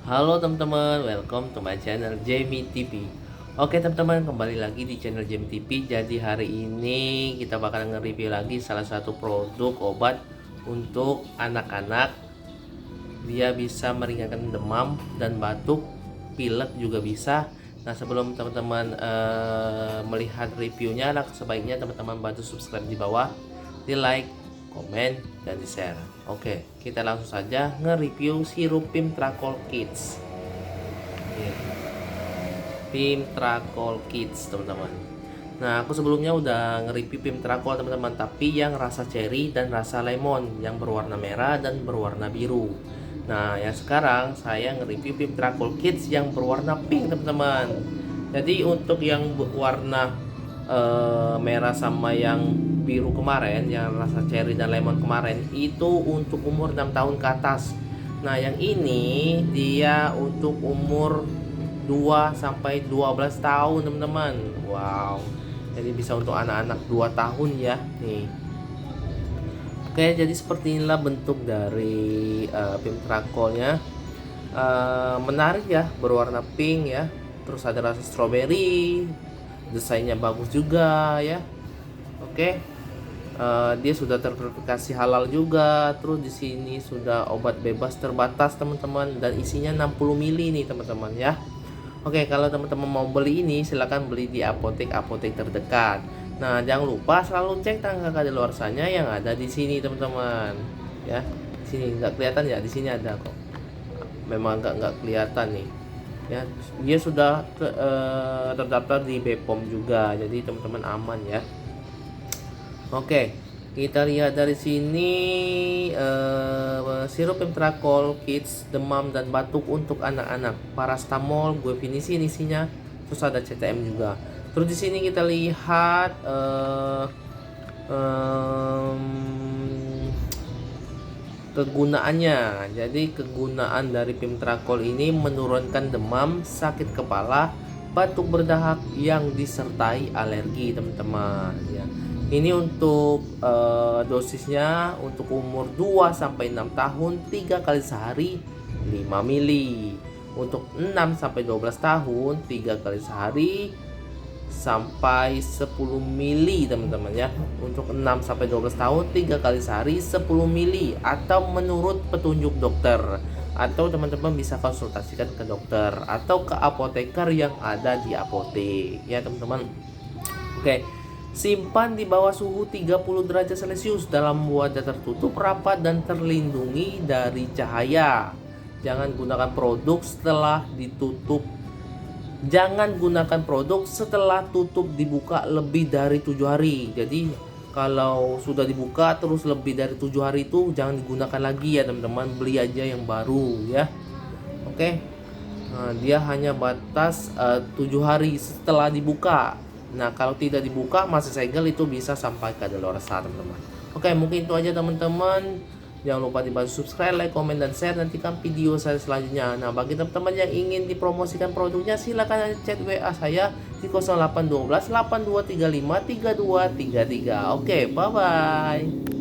Halo teman-teman, welcome to my channel Jamie TV. Oke teman-teman, kembali lagi di channel Jamie TV. Jadi hari ini kita bakal nge-review lagi salah satu produk obat untuk anak-anak. Dia bisa meringankan demam dan batuk, pilek juga bisa. Nah sebelum teman-teman melihat reviewnya, sebaiknya teman-teman bantu subscribe di bawah, di like, komen, dan di share. Oke, kita langsung saja nge-review sirup Pimtracol Kids. Pimtracol Kids teman-teman. Nah aku sebelumnya udah nge-review Pimtracol teman-teman, tapi yang rasa cherry dan rasa lemon, yang berwarna merah dan berwarna biru. Nah yang sekarang saya nge-review Pimtracol Kids yang berwarna pink teman-teman. Jadi untuk yang warna merah sama yang biru kemarin, yang rasa cherry dan lemon kemarin, itu untuk umur 6 tahun ke atas. Nah yang ini dia untuk umur 2 sampai 12 tahun teman-teman. Wow, jadi bisa untuk anak-anak 2 tahun ya nih. Oke, jadi seperti inilah bentuk dari Pimtracolnya. Menarik ya, berwarna pink ya, terus ada rasa strawberry, desainnya bagus juga ya. Oke, dia sudah terverifikasi halal juga. Terus di sini sudah obat bebas terbatas teman-teman, dan isinya 60 mili nih teman-teman ya. Oke, kalau teman-teman mau beli ini silahkan beli di apotek-apotek terdekat. Nah jangan lupa selalu cek tanggal kadaluarsanya yang ada di sini teman-teman ya. Di sini nggak kelihatan ya, di sini ada kok. Memang nggak kelihatan nih ya. Dia sudah terdaftar di BPOM juga, jadi teman-teman aman ya. Oke, kita lihat dari sini sirup Pimtracol Kids demam dan batuk untuk anak-anak, paracetamol, guaifenesin isinya, terus ada CTM juga. Terus di sini kita lihat kegunaannya. Jadi kegunaan dari Pimtracol ini menurunkan demam, sakit kepala, batuk berdahak yang disertai alergi teman-teman ya. Ini untuk dosisnya untuk umur 2 sampai 6 tahun 3 kali sehari 5 mili. Untuk 6 sampai 12 tahun 3 kali sehari sampai 10 mili teman-teman ya. Untuk 6 sampai 12 tahun 3 kali sehari 10 mili, atau menurut petunjuk dokter, atau teman-teman bisa konsultasikan ke dokter atau ke apoteker yang ada di apotek ya teman-teman. Oke, simpan di bawah suhu 30 derajat Celcius dalam wadah tertutup rapat dan terlindungi dari cahaya. Jangan gunakan produk setelah ditutup. Jangan gunakan produk setelah tutup dibuka lebih dari 7 hari. Jadi kalau sudah dibuka terus lebih dari 7 hari itu jangan digunakan lagi ya teman-teman. Beli aja yang baru ya. Oke. Nah, dia hanya batas 7 hari setelah dibuka. Nah kalau tidak dibuka masih segel, itu bisa sampai kadaluarsa teman-teman. Oke, mungkin itu aja teman-teman. Jangan lupa dibantu subscribe, like, komen, dan share. Nantikan video saya selanjutnya. Nah bagi teman-teman yang ingin dipromosikan produknya, silakan chat WA saya di 0812 8235 3233. Oke, bye bye.